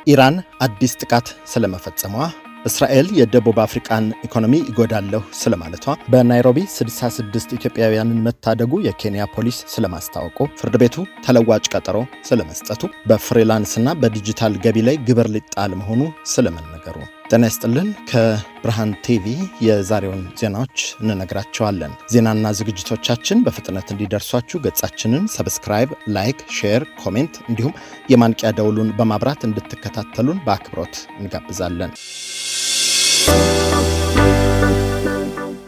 ኢራን አዲስ ጥቃት ስለመፈጸሟ፣ እስራኤል የደቡብ አፍሪካን ኢኮኖሚ ይጎዳለሁ ስለማለቷ፣ በናይሮቢ 66 ኢትዮጵያውያንን መታደጉ የኬንያ ፖሊስ ስለማስታወቁ፣ ፍርድ ቤቱ ተለዋጭ ቀጠሮ ስለመስጠቱ፣ በፍሪላንስና በዲጂታል ገቢ ላይ ግብር ሊጣል መሆኑ ስለመነገሩ። ጤና ይስጥልን። ከብርሃን ቲቪ የዛሬውን ዜናዎች እንነግራቸዋለን። ዜናና ዝግጅቶቻችን በፍጥነት እንዲደርሷችሁ ገጻችንን ሰብስክራይብ፣ ላይክ፣ ሼር፣ ኮሜንት እንዲሁም የማንቂያ ደውሉን በማብራት እንድትከታተሉን በአክብሮት እንጋብዛለን።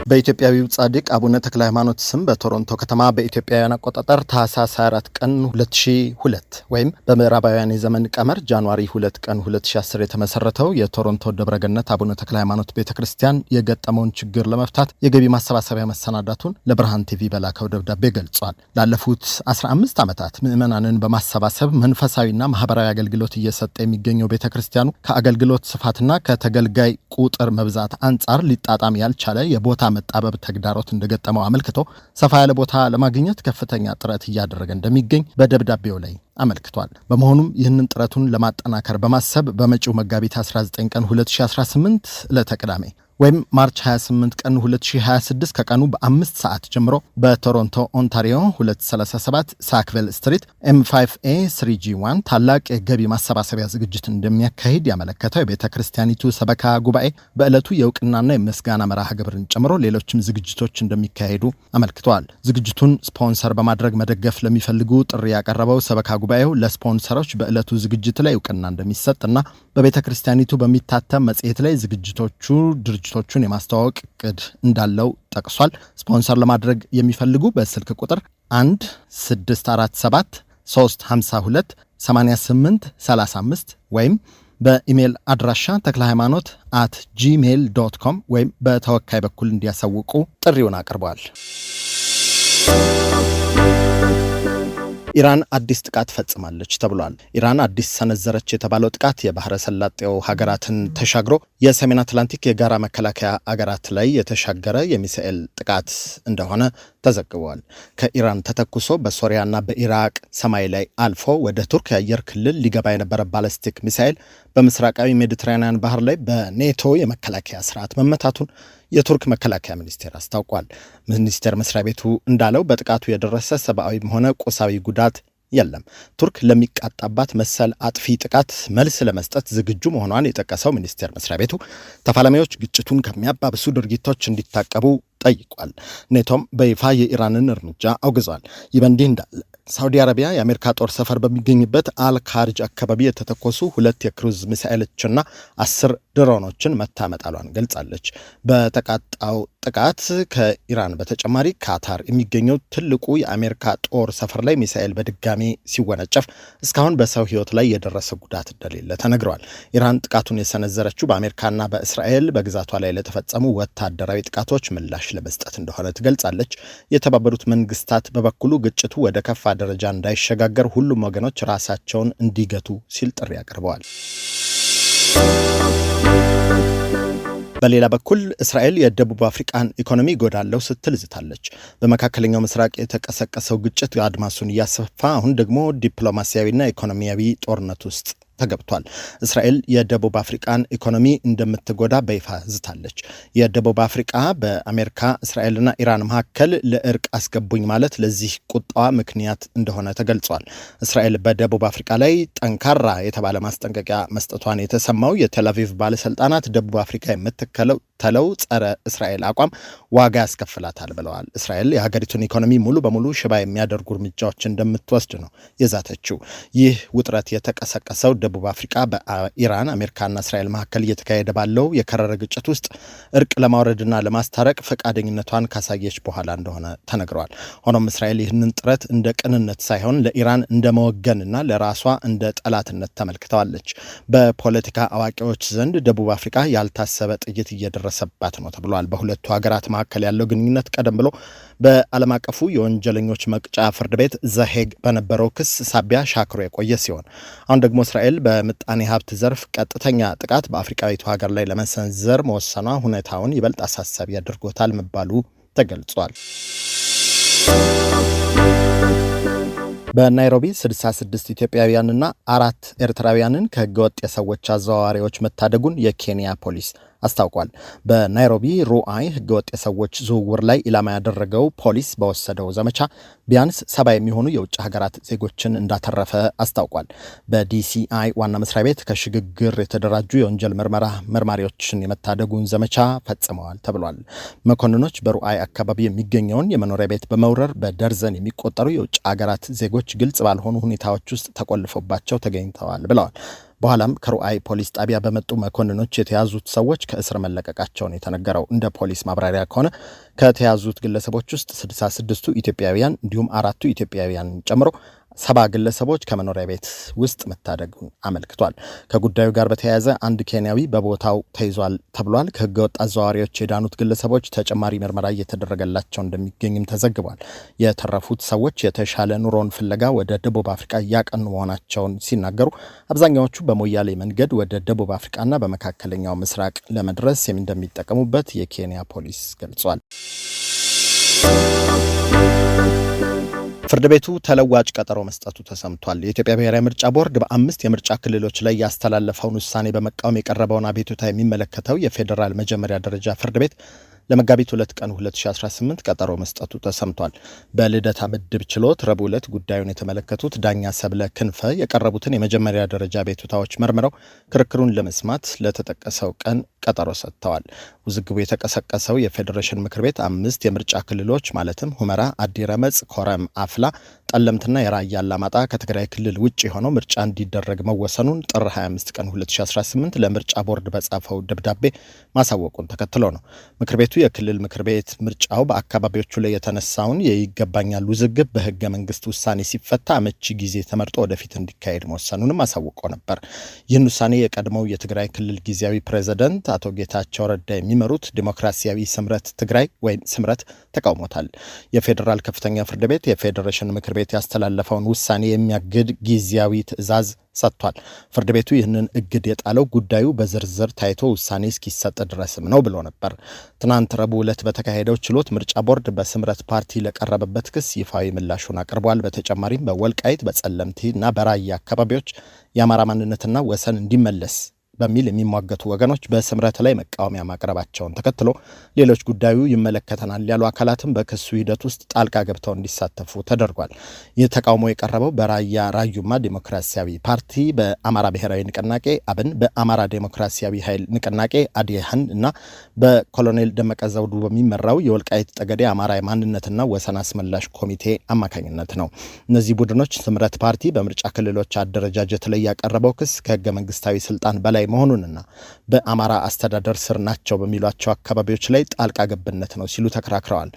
በኢትዮጵያዊው ጻድቅ አቡነ ተክለ ሃይማኖት ስም በቶሮንቶ ከተማ በኢትዮጵያውያን አቆጣጠር ታህሳስ 24 ቀን 2002 ወይም በምዕራባውያን የዘመን ቀመር ጃንዋሪ 2 ቀን 2010 የተመሰረተው የቶሮንቶ ደብረገነት አቡነ ተክለ ሃይማኖት ቤተክርስቲያን የገጠመውን ችግር ለመፍታት የገቢ ማሰባሰቢያ መሰናዳቱን ለብርሃን ቲቪ በላከው ደብዳቤ ገልጿል። ላለፉት 15 ዓመታት ምዕመናንን በማሰባሰብ መንፈሳዊና ማህበራዊ አገልግሎት እየሰጠ የሚገኘው ቤተክርስቲያኑ ከአገልግሎት ስፋትና ከተገልጋይ ቁጥር መብዛት አንጻር ሊጣጣም ያልቻለ የቦታ መጣበብ ተግዳሮት እንደገጠመው አመልክቶ ሰፋ ያለ ቦታ ለማግኘት ከፍተኛ ጥረት እያደረገ እንደሚገኝ በደብዳቤው ላይ አመልክቷል። በመሆኑም ይህንን ጥረቱን ለማጠናከር በማሰብ በመጪው መጋቢት 19 ቀን 2018 ዕለተ ቅዳሜ ወይም ማርች 28 ቀን 2026 ከቀኑ በ5 ሰዓት ጀምሮ በቶሮንቶ ኦንታሪዮ 237 ሳክቬል ስትሪት M5A 3G1 ታላቅ የገቢ ማሰባሰቢያ ዝግጅት እንደሚያካሂድ ያመለከተው የቤተ ክርስቲያኒቱ ሰበካ ጉባኤ በዕለቱ የእውቅናና የምስጋና መርሃ ግብርን ጨምሮ ሌሎችም ዝግጅቶች እንደሚካሄዱ አመልክተዋል። ዝግጅቱን ስፖንሰር በማድረግ መደገፍ ለሚፈልጉ ጥሪ ያቀረበው ሰበካ ጉባኤው ለስፖንሰሮች በዕለቱ ዝግጅት ላይ እውቅና እንደሚሰጥና በቤተ ክርስቲያኒቱ በሚታተም መጽሔት ላይ ድርጅቶቹን የማስተዋወቅ እቅድ እንዳለው ጠቅሷል። ስፖንሰር ለማድረግ የሚፈልጉ በስልክ ቁጥር 1647 352 8835 ወይም በኢሜል አድራሻ ተክለሃይማኖት@gmail.com ወይም በተወካይ በኩል እንዲያሳውቁ ጥሪውን አቅርበዋል። ኢራን አዲስ ጥቃት ፈጽማለች ተብሏል። ኢራን አዲስ ሰነዘረች የተባለው ጥቃት የባህረ ሰላጤው ሀገራትን ተሻግሮ የሰሜን አትላንቲክ የጋራ መከላከያ አገራት ላይ የተሻገረ የሚሳኤል ጥቃት እንደሆነ ተዘግቧል። ከኢራን ተተኩሶ በሶሪያና በኢራቅ ሰማይ ላይ አልፎ ወደ ቱርክ የአየር ክልል ሊገባ የነበረ ባለስቲክ ሚሳኤል በምስራቃዊ ሜዲትራኒያን ባህር ላይ በኔቶ የመከላከያ ስርዓት መመታቱን የቱርክ መከላከያ ሚኒስቴር አስታውቋል። ሚኒስቴር መስሪያ ቤቱ እንዳለው በጥቃቱ የደረሰ ሰብአዊም ሆነ ቁሳዊ ጉዳት የለም። ቱርክ ለሚቃጣባት መሰል አጥፊ ጥቃት መልስ ለመስጠት ዝግጁ መሆኗን የጠቀሰው ሚኒስቴር መስሪያ ቤቱ ተፋላሚዎች ግጭቱን ከሚያባብሱ ድርጊቶች እንዲታቀቡ ጠይቋል። ኔቶም በይፋ የኢራንን እርምጃ አውግዟል። ይህ በእንዲህ እንዳለ ሳውዲ አረቢያ የአሜሪካ ጦር ሰፈር በሚገኝበት አልካርጅ አካባቢ የተተኮሱ 2 የክሩዝ ሚሳኤሎችና 10 ድሮኖችን መታመጣሏን ገልጻለች። በተቃጣው ጥቃት ከኢራን በተጨማሪ ካታር የሚገኘው ትልቁ የአሜሪካ ጦር ሰፈር ላይ ሚሳኤል በድጋሚ ሲወነጨፍ እስካሁን በሰው ሕይወት ላይ የደረሰ ጉዳት እንደሌለ ተነግሯል። ኢራን ጥቃቱን የሰነዘረችው በአሜሪካና በእስራኤል በግዛቷ ላይ ለተፈጸሙ ወታደራዊ ጥቃቶች ምላሽ ለመስጠት እንደሆነ ትገልጻለች። የተባበሩት መንግስታት በበኩሉ ግጭቱ ወደ ከፋ ደረጃ እንዳይሸጋገር ሁሉም ወገኖች ራሳቸውን እንዲገቱ ሲል ጥሪ አቅርበዋል። በሌላ በኩል እስራኤል የደቡብ አፍሪካን ኢኮኖሚ ይጎዳለሁ ስትል ዝታለች። በመካከለኛው ምስራቅ የተቀሰቀሰው ግጭት አድማሱን እያሰፋ አሁን ደግሞ ዲፕሎማሲያዊና ኢኮኖሚያዊ ጦርነት ውስጥ ተገብቷል። እስራኤል የደቡብ አፍሪካን ኢኮኖሚ እንደምትጎዳ በይፋ ዝታለች። የደቡብ አፍሪካ በአሜሪካ እስራኤልና ኢራን መካከል ለእርቅ አስገቡኝ ማለት ለዚህ ቁጣዋ ምክንያት እንደሆነ ተገልጿል። እስራኤል በደቡብ አፍሪካ ላይ ጠንካራ የተባለ ማስጠንቀቂያ መስጠቷን የተሰማው የቴልአቪቭ ባለስልጣናት ደቡብ አፍሪካ የምትከተለው ጸረ እስራኤል አቋም ዋጋ ያስከፍላታል ብለዋል። እስራኤል የሀገሪቱን ኢኮኖሚ ሙሉ በሙሉ ሽባ የሚያደርጉ እርምጃዎች እንደምትወስድ ነው የዛተችው። ይህ ውጥረት የተቀሰቀሰው ደቡብ አፍሪካ በኢራን አሜሪካና እስራኤል መካከል እየተካሄደ ባለው የከረረ ግጭት ውስጥ እርቅ ለማውረድና ለማስታረቅ ፈቃደኝነቷን ካሳየች በኋላ እንደሆነ ተነግሯል። ሆኖም እስራኤል ይህንን ጥረት እንደ ቅንነት ሳይሆን ለኢራን እንደ መወገንና ለራሷ እንደ ጠላትነት ተመልክተዋለች። በፖለቲካ አዋቂዎች ዘንድ ደቡብ አፍሪካ ያልታሰበ ጥይት እየደረሰባት ነው ተብሏል። በሁለቱ ሀገራት መካከል ያለው ግንኙነት ቀደም ብሎ በዓለም አቀፉ የወንጀለኞች መቅጫ ፍርድ ቤት ዘሄግ በነበረው ክስ ሳቢያ ሻክሮ የቆየ ሲሆን አሁን ደግሞ እስራኤል በምጣኔ ሀብት ዘርፍ ቀጥተኛ ጥቃት በአፍሪካዊቱ ሀገር ላይ ለመሰንዘር መወሰኗ ሁኔታውን ይበልጥ አሳሳቢ ያደርጎታል መባሉ ተገልጿል። በናይሮቢ 66 ኢትዮጵያውያንና 4 ኤርትራውያንን ከህገወጥ የሰዎች አዘዋዋሪዎች መታደጉን የኬንያ ፖሊስ አስታውቋል። በናይሮቢ ሩአይ ህገወጥ የሰዎች ዝውውር ላይ ኢላማ ያደረገው ፖሊስ በወሰደው ዘመቻ ቢያንስ 70 የሚሆኑ የውጭ ሀገራት ዜጎችን እንዳተረፈ አስታውቋል። በዲሲአይ ዋና መስሪያ ቤት ከሽግግር የተደራጁ የወንጀል ምርመራ መርማሪዎችን የመታደጉን ዘመቻ ፈጽመዋል ተብሏል። መኮንኖች በሩአይ አካባቢ የሚገኘውን የመኖሪያ ቤት በመውረር በደርዘን የሚቆጠሩ የውጭ ሀገራት ዜጎች ግልጽ ባልሆኑ ሁኔታዎች ውስጥ ተቆልፎባቸው ተገኝተዋል ብለዋል። በኋላም ከሩአይ ፖሊስ ጣቢያ በመጡ መኮንኖች የተያዙት ሰዎች ከእስር መለቀቃቸውን የተነገረው። እንደ ፖሊስ ማብራሪያ ከሆነ ከተያዙት ግለሰቦች ውስጥ 66ቱ ኢትዮጵያውያን እንዲሁም 4ቱ ኢትዮጵያውያን ጨምሮ 70 ግለሰቦች ከመኖሪያ ቤት ውስጥ መታደጉን አመልክቷል። ከጉዳዩ ጋር በተያያዘ አንድ ኬንያዊ በቦታው ተይዟል ተብሏል። ከህገወጥ አዘዋዋሪዎች የዳኑት ግለሰቦች ተጨማሪ ምርመራ እየተደረገላቸው እንደሚገኝም ተዘግቧል። የተረፉት ሰዎች የተሻለ ኑሮን ፍለጋ ወደ ደቡብ አፍሪካ እያቀኑ መሆናቸውን ሲናገሩ አብዛኛዎቹ በሞያሌ መንገድ ወደ ደቡብ አፍሪካና በመካከለኛው ምስራቅ ለመድረስ እንደሚጠቀሙበት የኬንያ ፖሊስ ገልጿል። ፍርድ ቤቱ ተለዋጭ ቀጠሮ መስጠቱ ተሰምቷል። የኢትዮጵያ ብሔራዊ ምርጫ ቦርድ በ5 የምርጫ ክልሎች ላይ ያስተላለፈውን ውሳኔ በመቃወም የቀረበውን አቤቱታ የሚመለከተው የፌዴራል መጀመሪያ ደረጃ ፍርድ ቤት ለመጋቢት 2 ቀን 2018 ቀጠሮ መስጠቱ ተሰምቷል። በልደታ ምድብ ችሎት ረቡዕ ዕለት ጉዳዩን የተመለከቱት ዳኛ ሰብለ ክንፈ የቀረቡትን የመጀመሪያ ደረጃ አቤቱታዎች መርምረው ክርክሩን ለመስማት ለተጠቀሰው ቀን ቀጠሮ ሰጥተዋል። ውዝግቡ የተቀሰቀሰው የፌዴሬሽን ምክር ቤት 5 የምርጫ ክልሎች ማለትም ሁመራ፣ አዲረመጽ፣ ኮረም፣ አፍላ፣ ጠለምትና የራያ አላማጣ ከትግራይ ክልል ውጭ ሆነው ምርጫ እንዲደረግ መወሰኑን ጥር 25 ቀን 2018 ለምርጫ ቦርድ በጻፈው ደብዳቤ ማሳወቁን ተከትሎ ነው። ምክር ቤቱ የክልል ምክር ቤት ምርጫው በአካባቢዎቹ ላይ የተነሳውን የይገባኛል ውዝግብ በህገ መንግስት ውሳኔ ሲፈታ አመቺ ጊዜ ተመርጦ ወደፊት እንዲካሄድ መወሰኑንም አሳውቆ ነበር። ይህን ውሳኔ የቀድሞው የትግራይ ክልል ጊዜያዊ ፕሬዝዳንት አቶ ጌታቸው ረዳ የሚመሩት ዲሞክራሲያዊ ስምረት ትግራይ ወይም ስምረት ተቃውሞታል። የፌዴራል ከፍተኛ ፍርድ ቤት የፌዴሬሽን ምክር ቤት ያስተላለፈውን ውሳኔ የሚያግድ ጊዜያዊ ትዕዛዝ ሰጥቷል። ፍርድ ቤቱ ይህንን እግድ የጣለው ጉዳዩ በዝርዝር ታይቶ ውሳኔ እስኪሰጥ ድረስም ነው ብሎ ነበር። ትናንት ረቡዕ ዕለት በተካሄደው ችሎት ምርጫ ቦርድ በስምረት ፓርቲ ለቀረበበት ክስ ይፋዊ ምላሹን አቅርቧል። በተጨማሪም በወልቃይት በጸለምቲ እና በራያ አካባቢዎች የአማራ ማንነትና ወሰን እንዲመለስ በሚል የሚሟገቱ ወገኖች በስምረት ላይ መቃወሚያ ማቅረባቸውን ተከትሎ ሌሎች ጉዳዩ ይመለከተናል ያሉ አካላትም በክሱ ሂደት ውስጥ ጣልቃ ገብተው እንዲሳተፉ ተደርጓል። ይህ ተቃውሞ የቀረበው በራያ ራዩማ ዲሞክራሲያዊ ፓርቲ፣ በአማራ ብሔራዊ ንቅናቄ አብን፣ በአማራ ዲሞክራሲያዊ ኃይል ንቅናቄ አዲሃን እና በኮሎኔል ደመቀ ዘውዱ በሚመራው የወልቃይት ጠገዴ አማራ ማንነትና ወሰን አስመላሽ ኮሚቴ አማካኝነት ነው። እነዚህ ቡድኖች ስምረት ፓርቲ በምርጫ ክልሎች አደረጃጀት ላይ ያቀረበው ክስ ከህገ መንግስታዊ ስልጣን በላይ መሆኑንና በአማራ አስተዳደር ስር ናቸው በሚሏቸው አካባቢዎች ላይ ጣልቃ ገብነት ነው ሲሉ ተከራክረዋል።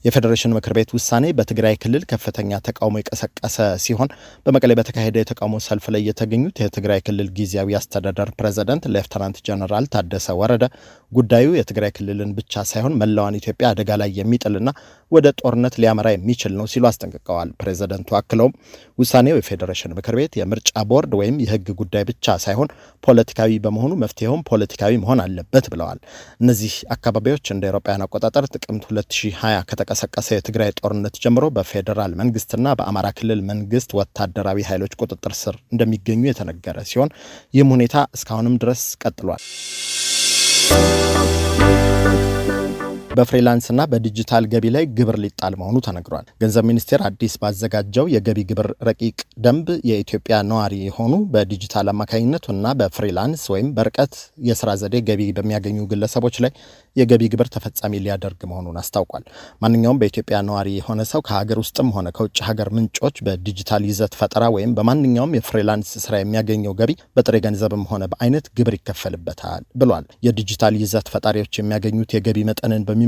የፌዴሬሽን ምክር ቤት ውሳኔ በትግራይ ክልል ከፍተኛ ተቃውሞ የቀሰቀሰ ሲሆን በመቀሌ በተካሄደ የተቃውሞ ሰልፍ ላይ የተገኙት የትግራይ ክልል ጊዜያዊ አስተዳደር ፕሬዝዳንት ሌፍተናንት ጀነራል ታደሰ ወረደ ጉዳዩ የትግራይ ክልልን ብቻ ሳይሆን መላዋን ኢትዮጵያ አደጋ ላይ የሚጥልና ወደ ጦርነት ሊያመራ የሚችል ነው ሲሉ አስጠንቅቀዋል። ፕሬዝዳንቱ አክለውም ውሳኔው የፌዴሬሽን ምክር ቤት የምርጫ ቦርድ ወይም የህግ ጉዳይ ብቻ ሳይሆን ፖለቲካዊ በመሆኑ መፍትሄውም ፖለቲካዊ መሆን አለበት ብለዋል። እነዚህ አካባቢዎች እንደ አውሮፓውያን አቆጣጠር ጥቅምት 2020 ከተቀሰቀሰ የትግራይ ጦርነት ጀምሮ በፌዴራል መንግስትና በአማራ ክልል መንግስት ወታደራዊ ኃይሎች ቁጥጥር ስር እንደሚገኙ የተነገረ ሲሆን ይህም ሁኔታ እስካሁንም ድረስ ቀጥሏል። በፍሪላንስና በዲጂታል ገቢ ላይ ግብር ሊጣል መሆኑ ተነግሯል። ገንዘብ ሚኒስቴር አዲስ ባዘጋጀው የገቢ ግብር ረቂቅ ደንብ የኢትዮጵያ ነዋሪ የሆኑ በዲጂታል አማካኝነትና በፍሪላንስ ወይም በርቀት የስራ ዘዴ ገቢ በሚያገኙ ግለሰቦች ላይ የገቢ ግብር ተፈጻሚ ሊያደርግ መሆኑን አስታውቋል። ማንኛውም በኢትዮጵያ ነዋሪ የሆነ ሰው ከሀገር ውስጥም ሆነ ከውጭ ሀገር ምንጮች በዲጂታል ይዘት ፈጠራ ወይም በማንኛውም የፍሪላንስ ስራ የሚያገኘው ገቢ በጥሬ ገንዘብም ሆነ በአይነት ግብር ይከፈልበታል ብሏል። የዲጂታል ይዘት ፈጣሪዎች የሚያገኙት የገቢ መጠንን በሚመለከት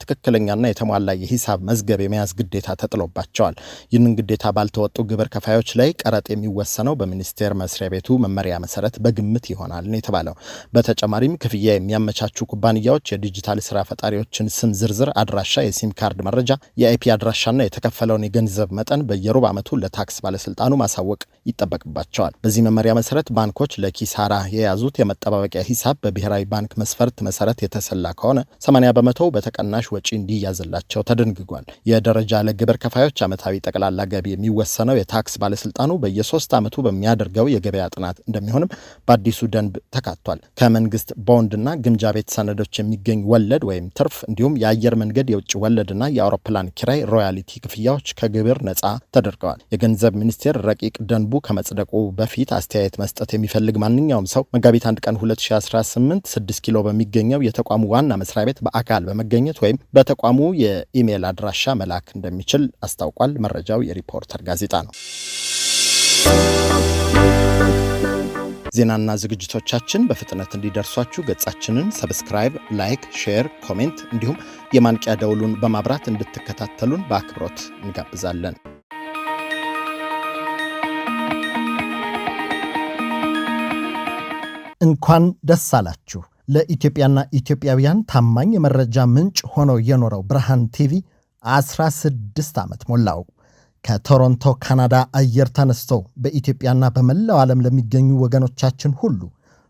ትክክለኛና የተሟላ የሂሳብ መዝገብ የመያዝ ግዴታ ተጥሎባቸዋል። ይህንን ግዴታ ባልተወጡ ግብር ከፋዮች ላይ ቀረጥ የሚወሰነው በሚኒስቴር መስሪያ ቤቱ መመሪያ መሰረት በግምት ይሆናል ነው የተባለው። በተጨማሪም ክፍያ የሚያመቻቹ ኩባንያዎች የዲጂታል ስራ ፈጣሪዎችን ስም ዝርዝር፣ አድራሻ፣ የሲም ካርድ መረጃ፣ የአይፒ አድራሻና የተከፈለውን የገንዘብ መጠን በየሩብ ዓመቱ ለታክስ ባለስልጣኑ ማሳወቅ ይጠበቅባቸዋል። በዚህ መመሪያ መሰረት ባንኮች ለኪሳራ የያዙት የመጠባበቂያ ሂሳብ በብሔራዊ ባንክ መስፈርት መሰረት የተሰላ ከሆነ 80% በተቀናሽ ወጪ እንዲያዝላቸው ተደንግጓል። የደረጃ ለግብር ከፋዮች ዓመታዊ ጠቅላላ ገቢ የሚወሰነው የታክስ ባለስልጣኑ በየ3 ዓመቱ በሚያደርገው የገበያ ጥናት እንደሚሆንም በአዲሱ ደንብ ተካቷል። ከመንግስት ቦንድና ግምጃ ቤት ሰነዶች የሚገኝ ወለድ ወይም ትርፍ እንዲሁም የአየር መንገድ የውጭ ወለድና የአውሮፕላን ኪራይ ሮያሊቲ ክፍያዎች ከግብር ነፃ ተደርገዋል። የገንዘብ ሚኒስቴር ረቂቅ ደንቡ ከመጽደቁ በፊት አስተያየት መስጠት የሚፈልግ ማንኛውም ሰው መጋቢት 1 ቀን 2018 6 ኪሎ በሚገኘው የተቋሙ ዋና መስሪያ ቤት በአካል በመገኘት ወይም በተቋሙ የኢሜል አድራሻ መላክ እንደሚችል አስታውቋል። መረጃው የሪፖርተር ጋዜጣ ነው። ዜናና ዝግጅቶቻችን በፍጥነት እንዲደርሷችሁ ገጻችንን ሰብስክራይብ፣ ላይክ፣ ሼር፣ ኮሜንት እንዲሁም የማንቂያ ደውሉን በማብራት እንድትከታተሉን በአክብሮት እንጋብዛለን። እንኳን ደስ አላችሁ። ለኢትዮጵያና ኢትዮጵያውያን ታማኝ የመረጃ ምንጭ ሆኖ የኖረው ብርሃን ቲቪ 16 ዓመት ሞላው። ከቶሮንቶ ካናዳ አየር ተነስቶ በኢትዮጵያና በመላው ዓለም ለሚገኙ ወገኖቻችን ሁሉ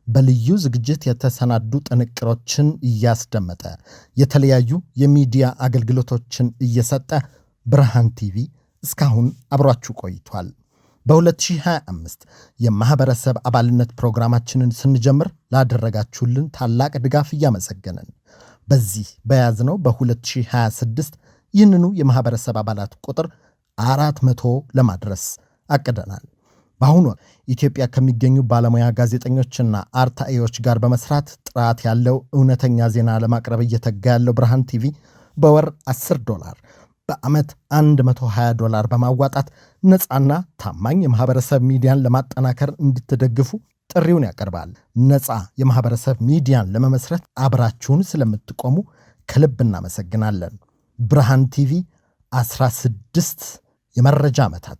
በልዩ ዝግጅት የተሰናዱ ጥንቅሮችን እያስደመጠ የተለያዩ የሚዲያ አገልግሎቶችን እየሰጠ ብርሃን ቲቪ እስካሁን አብሯችሁ ቆይቷል። በ2025 የማህበረሰብ አባልነት ፕሮግራማችንን ስንጀምር ላደረጋችሁልን ታላቅ ድጋፍ እያመሰገንን በዚህ በያዝነው በ2026 ይህንኑ የማህበረሰብ አባላት ቁጥር 400 ለማድረስ አቅደናል። በአሁኑ ወቅት ኢትዮጵያ ከሚገኙ ባለሙያ ጋዜጠኞችና አርታኢዎች ጋር በመስራት ጥራት ያለው እውነተኛ ዜና ለማቅረብ እየተጋ ያለው ብርሃን ቲቪ በወር $10 በዓመት $120 በማዋጣት ነፃና ታማኝ የማህበረሰብ ሚዲያን ለማጠናከር እንድትደግፉ ጥሪውን ያቀርባል። ነፃ የማህበረሰብ ሚዲያን ለመመስረት አብራችሁን ስለምትቆሙ ከልብ እናመሰግናለን። ብርሃን ቲቪ 16 የመረጃ ዓመታት